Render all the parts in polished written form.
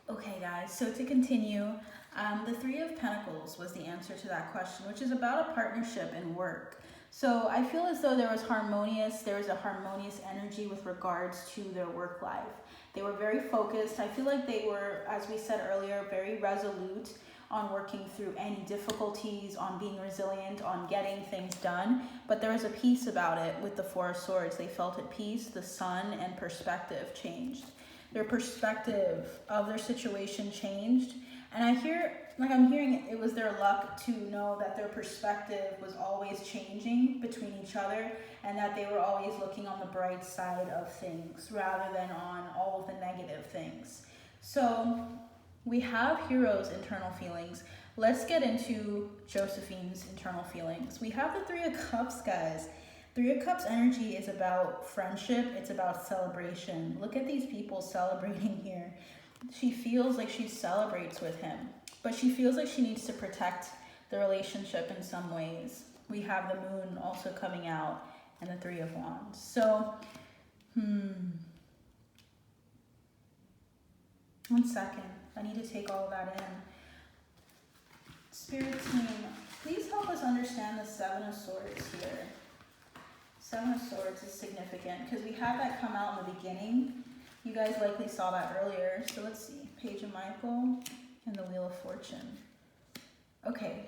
Okay, guys, so to continue, the Three of Pentacles was the answer to that question, which is about a partnership in work. So I feel as though there was a harmonious energy with regards to their work life. They were very focused. I feel like they were, as we said earlier, very resolute on working through any difficulties, on being resilient, on getting things done. But there was a peace about it with the Four of Swords. They felt at peace. The sun and perspective changed. Their perspective of their situation changed. And I'm hearing it was their luck to know that their perspective was always changing between each other, and that they were always looking on the bright side of things rather than on all of the negative things. So we have Hero's internal feelings. Let's get into Josephine's internal feelings. We have the Three of Cups, guys. Three of Cups energy is about friendship. It's about celebration. Look at these people celebrating here. She feels like she celebrates with him, but she feels like she needs to protect the relationship in some ways. We have the Moon also coming out and the Three of Wands. So, 1 second. I need to take all of that in. Spirit team, please help us understand the Seven of Swords here. Seven of Swords is significant because we had that come out in the beginning. You guys likely saw that earlier. So let's see. Page of Michael and the Wheel of Fortune. Okay.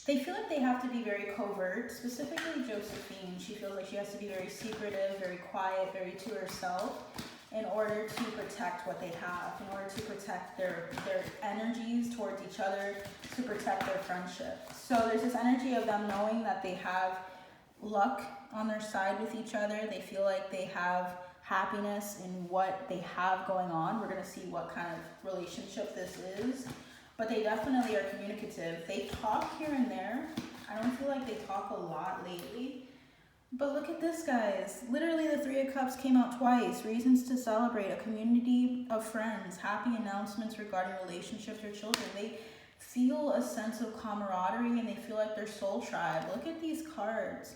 They feel like they have to be very covert. Specifically Josephine. She feels like she has to be very secretive, very quiet, very to herself in order to protect what they have, in order to protect their energies towards each other, to protect their friendship. So there's this energy of them knowing that they have luck on their side with each other. They feel like they have happiness in what they have going on. We're going to see what kind of relationship this is. But they definitely are communicative. They talk here and there. I don't feel like they talk a lot lately. But look at this, guys. Literally, the Three of Cups came out twice. Reasons to celebrate, a community of friends, happy announcements regarding relationships or children. They feel a sense of camaraderie and they feel like their soul tribe. Look at these cards.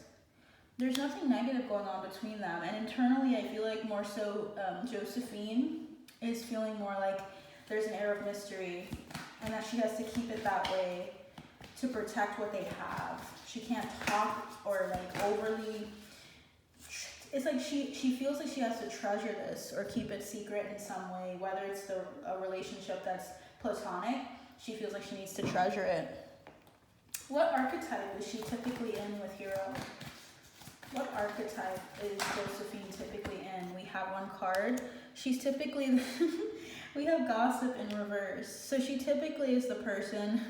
There's nothing negative going on between them. And internally, I feel like more so Josephine is feeling more like there's an air of mystery and that she has to keep it that way to protect what they have. She can't talk or like overly, it's like she feels like she has to treasure this or keep it secret in some way, whether it's a relationship that's platonic. She feels like she needs to treasure it. What archetype is she typically in with Hero? What archetype is Josephine typically in? We have one card. She's typically, we have Gossip in reverse. So she typically is the person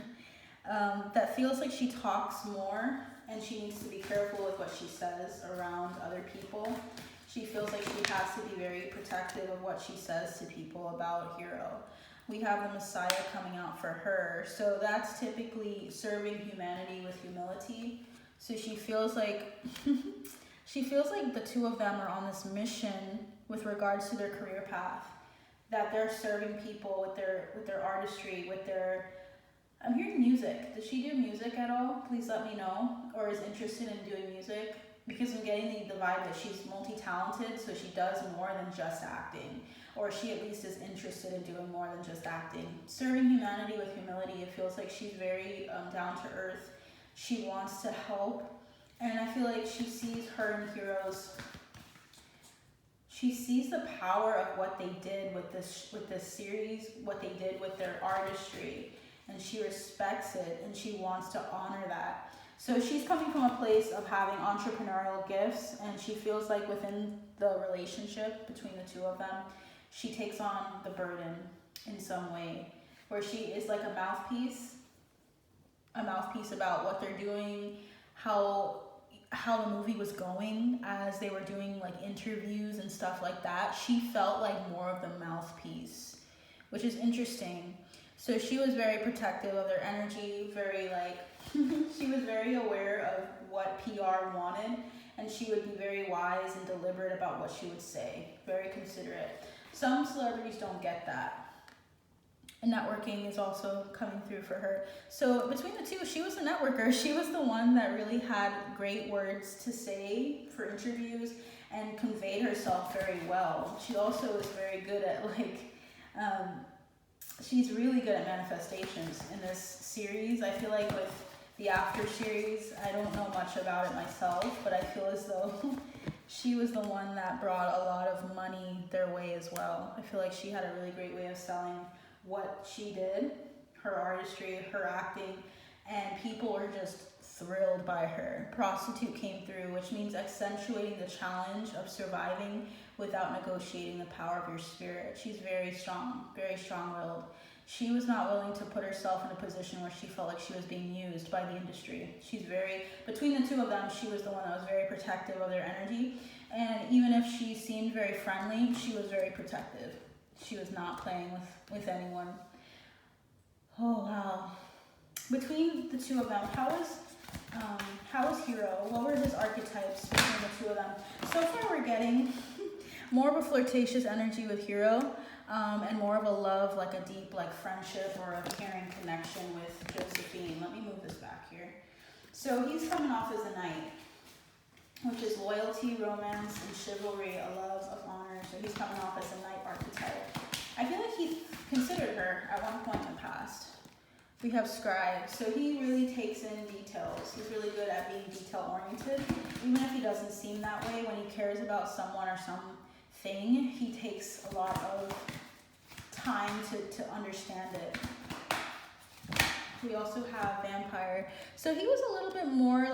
that feels like she talks more and she needs to be careful with what she says around other people. She feels like she has to be very protective of what she says to people about Hero. We have the Messiah coming out for her. So that's typically serving humanity with humility. So she feels like the two of them are on this mission with regards to their career path, that they're serving people with their artistry, with their, I'm hearing music. Does she do music at all? Please let me know. Or is interested in doing music? Because I'm getting the vibe that she's multi-talented, so she does more than just acting. Or she at least is interested in doing more than just acting. Serving humanity with humility, it feels like she's very down to earth. She wants to help. And I feel like she sees her and Heroes. She sees the power of what they did with this series, what they did with their artistry. And she respects it and she wants to honor that. So she's coming from a place of having entrepreneurial gifts, and she feels like within the relationship between the two of them, she takes on the burden in some way, where she is like a mouthpiece about what they're doing, how the movie was going as they were doing like interviews and stuff like that. She felt like more of the mouthpiece, which is interesting. So she was very protective of their energy, very like, she was very aware of what PR wanted, and she would be very wise and deliberate about what she would say, very considerate. Some celebrities don't get that. And networking is also coming through for her. So between the two, she was a networker. She was the one that really had great words to say for interviews. and conveyed herself very well. She also is very good at she's really good at manifestations in this series. I feel like with the after series, I don't know much about it myself, but I feel as though she was the one that brought a lot of money their way as well. I feel like she had a really great way of selling what she did, her artistry, her acting, and people were just thrilled by her. Prostitute came through, which means accentuating the challenge of surviving without negotiating the power of your spirit. She's very strong-willed. She was not willing to put herself in a position where she felt like she was being used by the industry. Between the two of them, she was the one that was very protective of their energy. And even if she seemed very friendly, she was very protective. She was not playing with anyone. Oh, wow. Between the two of them, how was Hero? What were his archetypes between the two of them? So far we're getting more of a flirtatious energy with Hero, and more of a love, like a deep friendship or a caring connection with Josephine. Let me move this back here. So he's coming off as a knight, which is loyalty, romance, and chivalry, a love of honor. So he's coming off as a knight archetype. I feel like he considered her at one point in the past. We have Scribe, so he really takes in details. He's really good at being detail-oriented. Even if he doesn't seem that way, when he cares about someone or something, he takes a lot of time to understand it. We also have Vampire. So he was a little bit more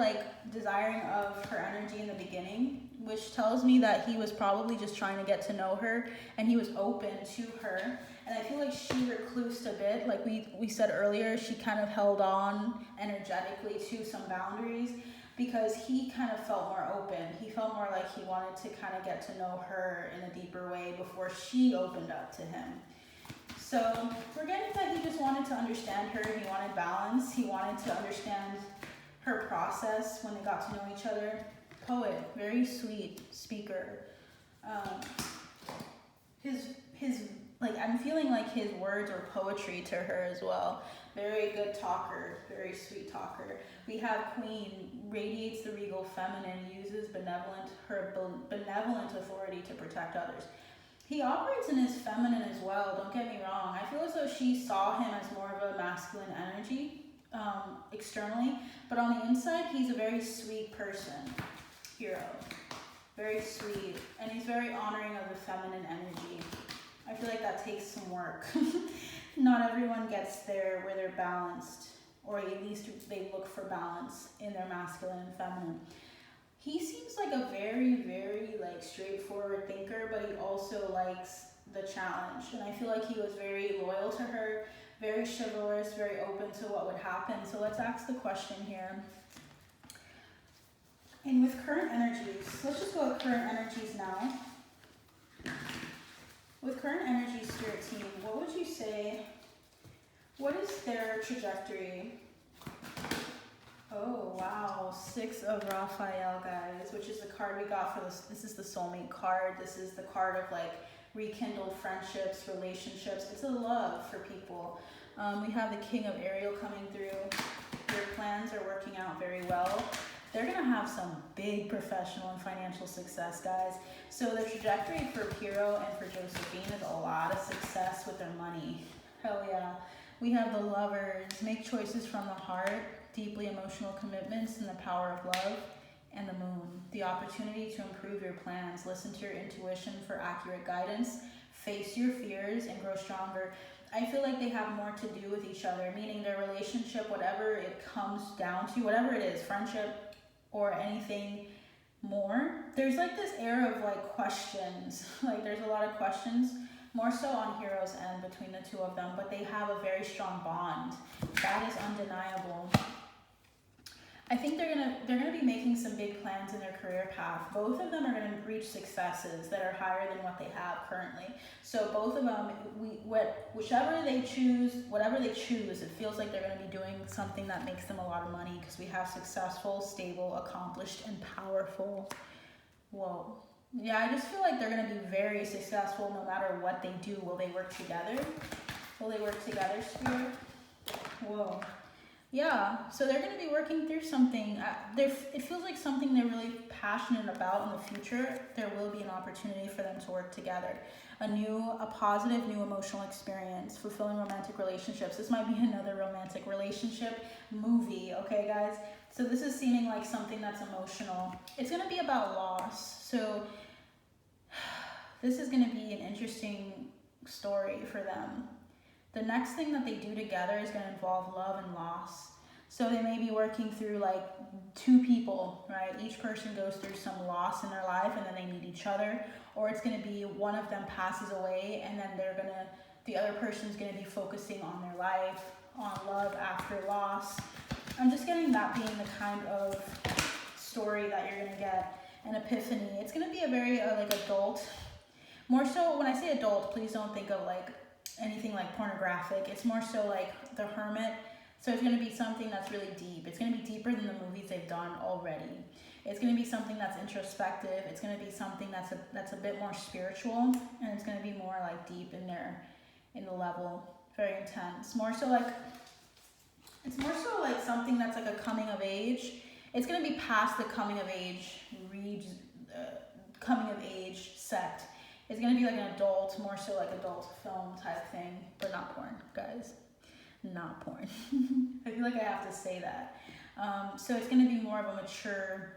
desiring of her energy in the beginning, which tells me that he was probably just trying to get to know her, and he was open to her. And I feel like she reclused a bit. Like we said earlier, she kind of held on energetically to some boundaries because he kind of felt more open. He felt more like he wanted to kind of get to know her in a deeper way before she opened up to him. So we're getting that he just wanted to understand her. He wanted balance. He wanted to understand her process when they got to know each other. Poet, very sweet speaker. I'm feeling like his words are poetry to her as well. Very good talker, very sweet talker. We have Queen, radiates the regal feminine, uses her benevolent authority to protect others. He operates in his feminine as well, don't get me wrong. I feel as though she saw him as more of a masculine energy externally, but on the inside, he's a very sweet person. Hero. Very sweet, and he's very honoring of the feminine energy. I feel like that takes some work. Not everyone gets there where they're balanced, or at least they look for balance in their masculine and feminine. He seems like a very, very straightforward thinker, but he also likes the challenge. And I feel like he was very loyal to her, very chivalrous, very open to what would happen. So let's ask the question here. And with current energies, let's just go with current energies now. With current energy, Spirit Team, what would you say, what is their trajectory? Oh, wow, 6 of Raphael, guys, which is the card we got for this. This is the soulmate card. This is the card of rekindled friendships, relationships. It's a love for people. We have the King of Ariel coming through. Your plans are working out very well. They're going to have some big professional and financial success, guys. So the trajectory for Hero and for Josephine is a lot of success with their money. Hell yeah. We have the Lovers, make choices from the heart, deeply emotional commitments, and the power of love. And the Moon, the opportunity to improve your plans. Listen to your intuition for accurate guidance. Face your fears and grow stronger. I feel like they have more to do with each other, meaning their relationship, whatever it comes down to, whatever it is, friendship or anything more. There's this air of questions. There's a lot of questions, more so on Hero's end between the two of them, but they have a very strong bond. That is undeniable. I think they're gonna be making some big plans in their career path. Both of them are gonna reach successes that are higher than what they have currently. So both of them, whichever they choose, whatever they choose, it feels like they're gonna be doing something that makes them a lot of money because we have successful, stable, accomplished, and powerful. Whoa. Yeah, I just feel like they're gonna be very successful no matter what they do. Will they work together? Will they work together, Spirit? Whoa. Yeah, so they're going to be working through something. It feels like something they're really passionate about in the future. There will be an opportunity for them to work together. A positive, new emotional experience, fulfilling romantic relationships. This might be another romantic relationship movie, okay, guys? So this is seeming like something that's emotional. It's going to be about loss. So this is going to be an interesting story for them. The next thing that they do together is going to involve love and loss. So they may be working through like two people, right? Each person goes through some loss in their life and then they meet each other. Or it's going to be one of them passes away and then the other person's going to be focusing on their life, on love after loss. I'm just getting that being the kind of story that you're going to get, an epiphany. It's going to be a very like adult. More so, when I say adult, please don't think of like anything like pornographic. It's more so like The Hermit. So it's going to be something that's really deep. It's going to be deeper than the movies they've done already. It's going to be something that's introspective. It's going to be something that's a bit more spiritual, and it's going to be more like deep in the level, very intense. It's more so like something that's like a coming of age. It's going to be past the coming of age set. It's going to be like an adult, more so like adult film type thing, but not porn, guys. Not porn. I feel like I have to say that. So it's going to be more of a mature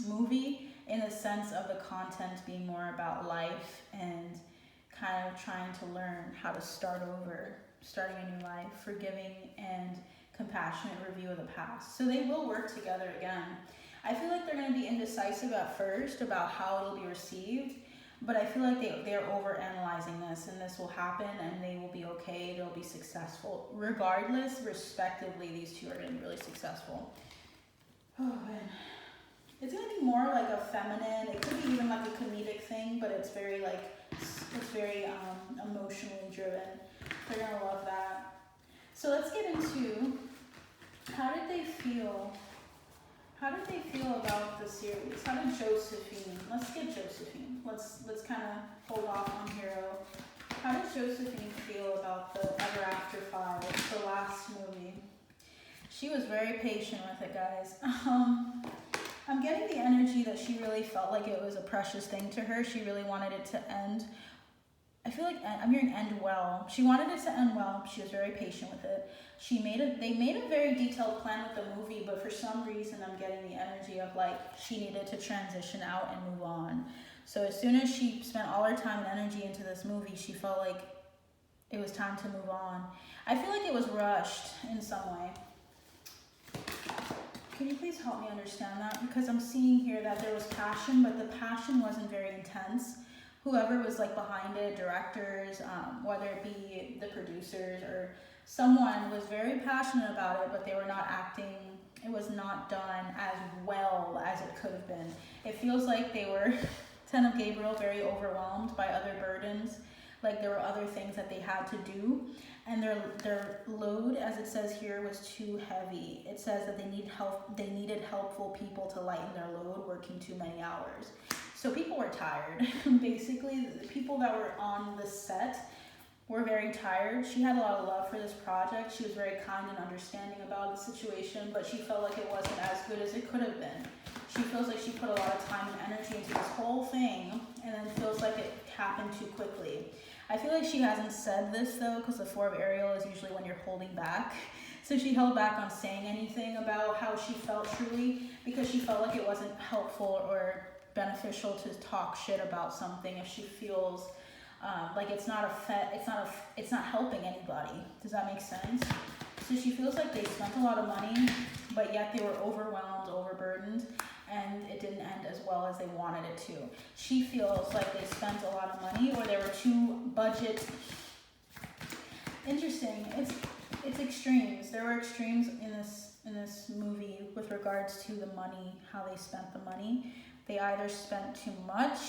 movie in the sense of the content being more about life and kind of trying to learn how to start over, starting a new life, forgiving and compassionate review of the past. So they will work together again. I feel like they're going to be indecisive at first about how it'll be received, but I feel like they're over-analyzing this, and this will happen, and they will be okay. They'll be successful. Regardless, respectively, these two are going to be really successful. Oh, man. It's going to be more like a feminine, it could be even like a comedic thing, but it's very emotionally driven. They're going to love that. So let's get into how did they feel about the series? How did Josephine, let's get Josephine. Let's kind of hold off on Hero. How did Josephine feel about the Ever After 5, the last movie? She was very patient with it, guys. I'm getting the energy that she really felt like it was a precious thing to her. She really wanted it to end. I feel like I'm hearing end well. She wanted it to end well. She was very patient with it. They made a very detailed plan with the movie, but for some reason I'm getting the energy of like she needed to transition out and move on. So as soon as she spent all her time and energy into this movie, she felt like it was time to move on. I feel like it was rushed in some way. Can you please help me understand that? Because I'm seeing here that there was passion, but the passion wasn't very intense. Whoever was like behind it, directors, whether it be the producers or someone, was very passionate about it, but they were not acting. It was not done as well as it could have been. It feels like they were, Ten of Gabriel, very overwhelmed by other burdens. Like there were other things that they had to do, and their load, as it says here, was too heavy. It says that they needed helpful people to lighten their load, working too many hours. So people were tired. Basically, the people that were on the set were very tired. She had a lot of love for this project. She was very kind and understanding about the situation, but she felt like it wasn't as good as it could have been. She feels like she put a lot of time and energy into this whole thing, and then feels like it happened too quickly. I feel like she hasn't said this though, because the Four of Ariel is usually when you're holding back. So she held back on saying anything about how she felt truly, because she felt like it wasn't helpful or beneficial to talk shit about something if she feels like it's not helping anybody. Does that make sense? So she feels like they spent a lot of money, but yet they were overwhelmed, overburdened, and it didn't end as well as they wanted it to. She feels like they spent a lot of money, or they were too budget. Interesting. It's extremes. There were extremes in this movie with regards to the money, how they spent the money. They either spent too much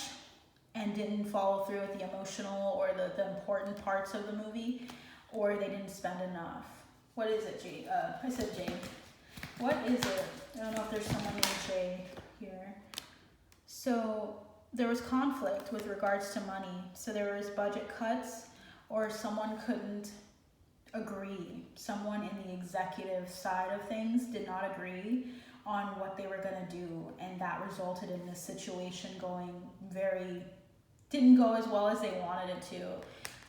and didn't follow through with the emotional or the important parts of the movie, or they didn't spend enough. What is it, Jay? I said Jay. What is it? I don't know if there's someone named Jay here. So there was conflict with regards to money. So there was budget cuts, or someone couldn't agree. Someone in the executive side of things did not agree on what they were going to do, and that resulted in this situation didn't go as well as they wanted it to.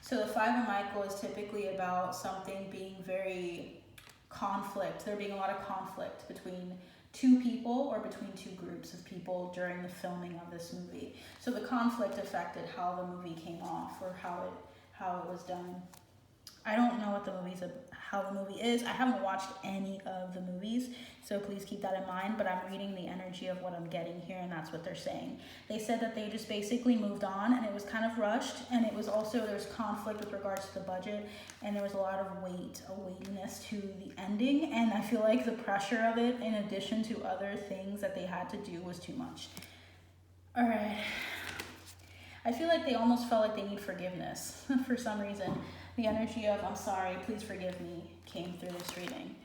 So the Five of Michael is typically about something being very conflict. There being a lot of conflict between two people or between two groups of people during the filming of this movie. So the conflict affected how the movie came off, or how it was done. I don't know how the movie is. I haven't watched any of the movies, so please keep that in mind, but I'm reading the energy of what I'm getting here, and that's what they're saying. They said that they just basically moved on, and it was kind of rushed, and it was also, there's conflict with regards to the budget, and there was a lot of weightiness to the ending, and I feel like the pressure of it, in addition to other things that they had to do, was too much. All right. I feel like they almost felt like they need forgiveness for some reason. The energy of, I'm sorry, please forgive me, came through this reading.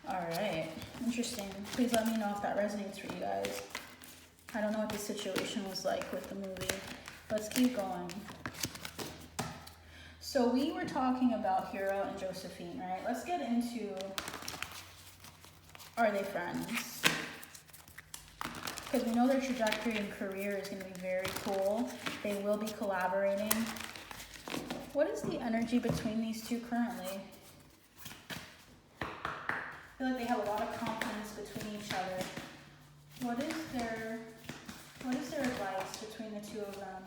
All right, interesting. Please let me know if that resonates for you guys. I don't know what the situation was like with the movie. Let's keep going. So we were talking about Hero and Josephine, right? Let's get into, are they friends? Because we know their trajectory and career is going to be very cool. They will be collaborating. What is the energy between these two currently? I feel like they have a lot of confidence between each other. What is their advice between the two of them?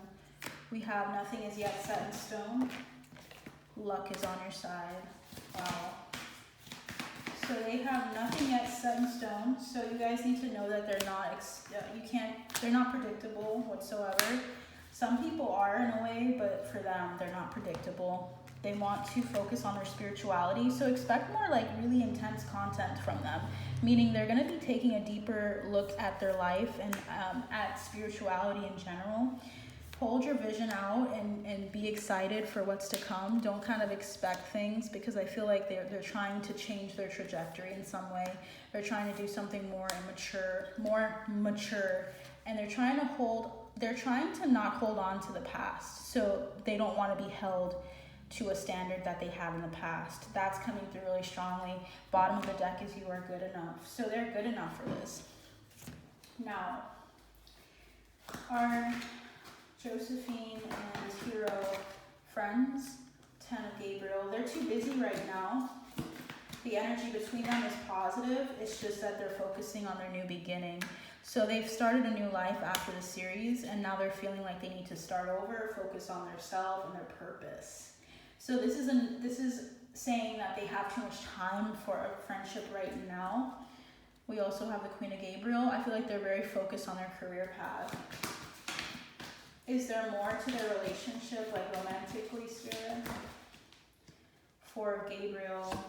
We have nothing is yet set in stone. Luck is on your side. Wow. So they have nothing yet set in stone. So you guys need to know that they're not predictable whatsoever. Some people are in a way, but for them, they're not predictable. They want to focus on their spirituality. So expect more like really intense content from them, meaning they're going to be taking a deeper look at their life and at spirituality in general. Hold your vision out and be excited for what's to come. Don't kind of expect things, because I feel like they're trying to change their trajectory in some way. They're trying to do something more mature, and they're trying to not hold on to the past. So they don't want to be held to a standard that they have in the past. That's coming through really strongly. Bottom of the deck is you are good enough. So they're good enough for this. Now, are Josephine and Hero friends? Ten of Gabriel. They're too busy right now. The energy between them is positive. It's just that they're focusing on their new beginning. So they've started a new life after the series, and now they're feeling like they need to start over, focus on their self and their purpose. So this is saying that they have too much time for a friendship right now. We also have the Queen of Gabriel. I feel like they're very focused on their career path. Is there more to their relationship, like romantically, Spirit? Four of Gabriel.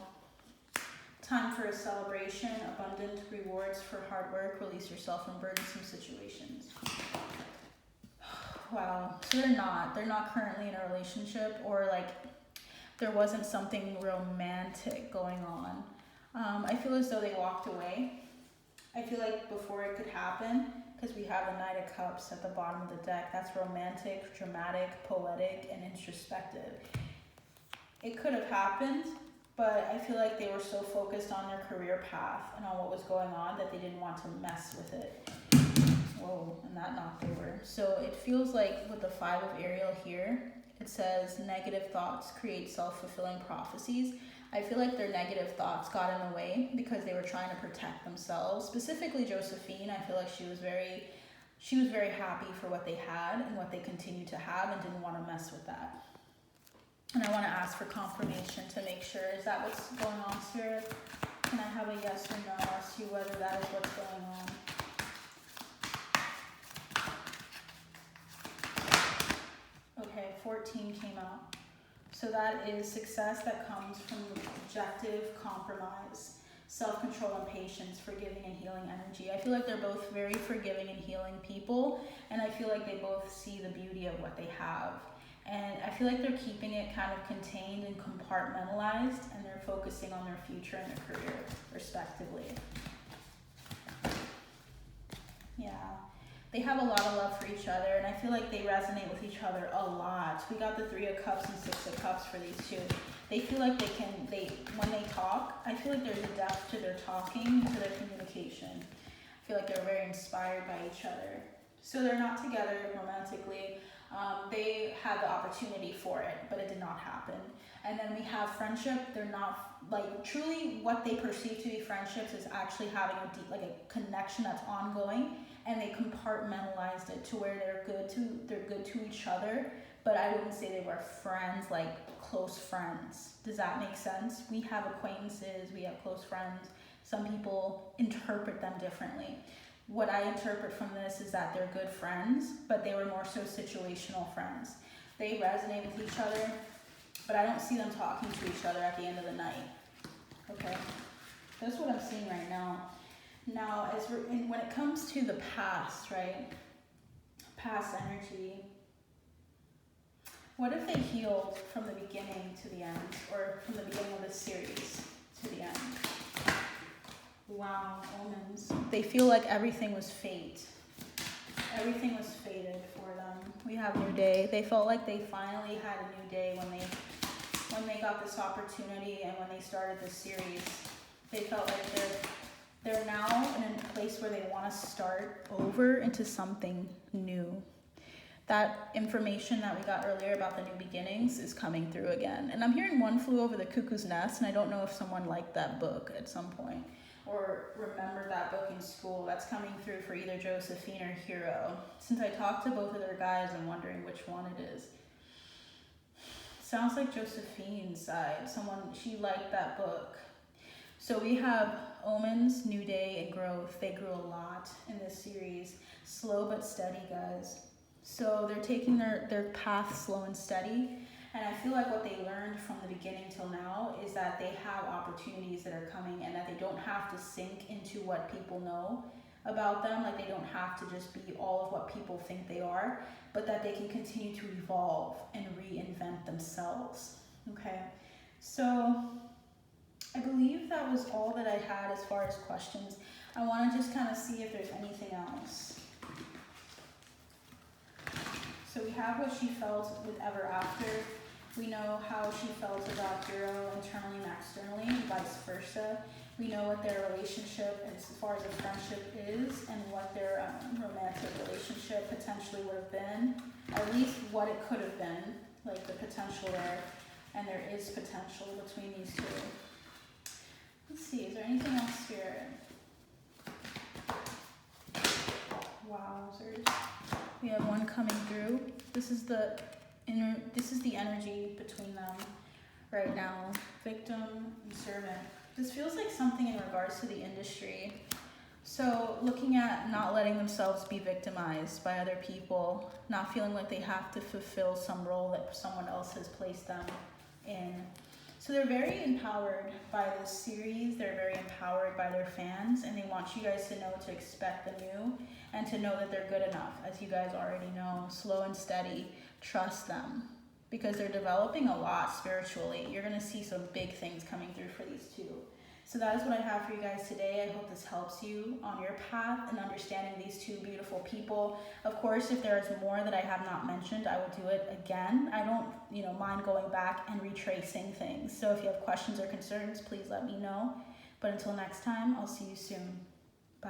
Time for a celebration, abundant rewards for hard work, release yourself from burdensome situations. Wow, so they're not currently in a relationship, or like there wasn't something romantic going on. I feel as though they walked away. I feel like before it could happen, because we have the Knight of Cups at the bottom of the deck, that's romantic, dramatic, poetic, and introspective. It could have happened, but I feel like they were so focused on their career path and on what was going on that they didn't want to mess with it. Whoa, and that knocked over. So it feels like with the Five of Ariel here, it says negative thoughts create self-fulfilling prophecies. I feel like their negative thoughts got in the way because they were trying to protect themselves. Specifically Josephine, I feel like she was very happy for what they had and what they continue to have, and didn't want to mess with that. And I want to ask for confirmation to make sure, is that what's going on, Spirit? Can I have a yes or no as to whether that is what's going on? Okay, 14 came out. So that is success that comes from objective compromise, self-control and patience, forgiving and healing energy. I feel like they're both very forgiving and healing people, and I feel like they both see the beauty of what they have. And I feel like they're keeping it kind of contained and compartmentalized, and they're focusing on their future and their career, respectively. Yeah. They have a lot of love for each other, and I feel like they resonate with each other a lot. We got the 3 of Cups and 6 of Cups for these two. They feel like when they talk, I feel like there's a depth to their talking, to their communication. I feel like they're very inspired by each other. So they're not together romantically. They had the opportunity for it, but it did not happen. And then we have friendship. They're not, like, truly what they perceive to be friendships is actually having a deep, like, a connection that's ongoing, and they compartmentalized it to where they're good to each other, but I wouldn't say they were friends, like close friends. Does that make sense? We have acquaintances, we have close friends. Some people interpret them differently. What I interpret from this is that they're good friends, but they were more so situational friends. They resonate with each other, but I don't see them talking to each other at the end of the night. Okay? That's what I'm seeing right now. Now, when it comes to the past, right? Past energy. What if they healed from the beginning to the end, or from the beginning of the series to the end? Wow, omens. They feel like everything was fate. Everything was fated for them. We have new day. They felt like they finally had a new day when they got this opportunity and when they started this series. They felt like they're now in a place where they want to start over into something new. That information that we got earlier about the new beginnings is coming through again. And I'm hearing One Flew Over the Cuckoo's Nest, and I don't know if someone liked that book at some point or remembered that book in school. That's coming through for either Josephine or Hero. Since I talked to both of their guys, I'm wondering which one it is. Sounds like Josephine's side. She liked that book. So we have omens, new day, and growth. They grew a lot in this series. Slow but steady, guys. So they're taking their path slow and steady. And I feel like what they learned from the beginning till now is that they have opportunities that are coming, and that they don't have to sink into what people know about them. Like, they don't have to just be all of what people think they are, but that they can continue to evolve and reinvent themselves. Okay, so I believe that was all that I had as far as questions. I want to just kind of see if there's anything else. So we have what she felt with Ever After. We know how she felt about Hero internally and externally, and vice versa. We know what their relationship, as far as a friendship, is, and what their romantic relationship potentially would have been. At least what it could have been, like the potential there. And there is potential between these two. Let's see, is there anything else, Spirit? Wowzers. We have one coming through. This is the energy between them right now. Victim and servant. This feels like something in regards to the industry. So looking at not letting themselves be victimized by other people, not feeling like they have to fulfill some role that someone else has placed them in. So they're very empowered by this series. They're very empowered by their fans, and they want you guys to know to expect the new and to know that they're good enough, as you guys already know. Slow and steady. Trust them, because they're developing a lot spiritually. You're going to see some big things coming through for these two. So that is what I have for you guys today. I hope this helps you on your path in understanding these two beautiful people. Of course, if there is more that I have not mentioned, I will do it again. I don't, mind going back and retracing things. So if you have questions or concerns, please let me know. But until next time, I'll see you soon. Bye.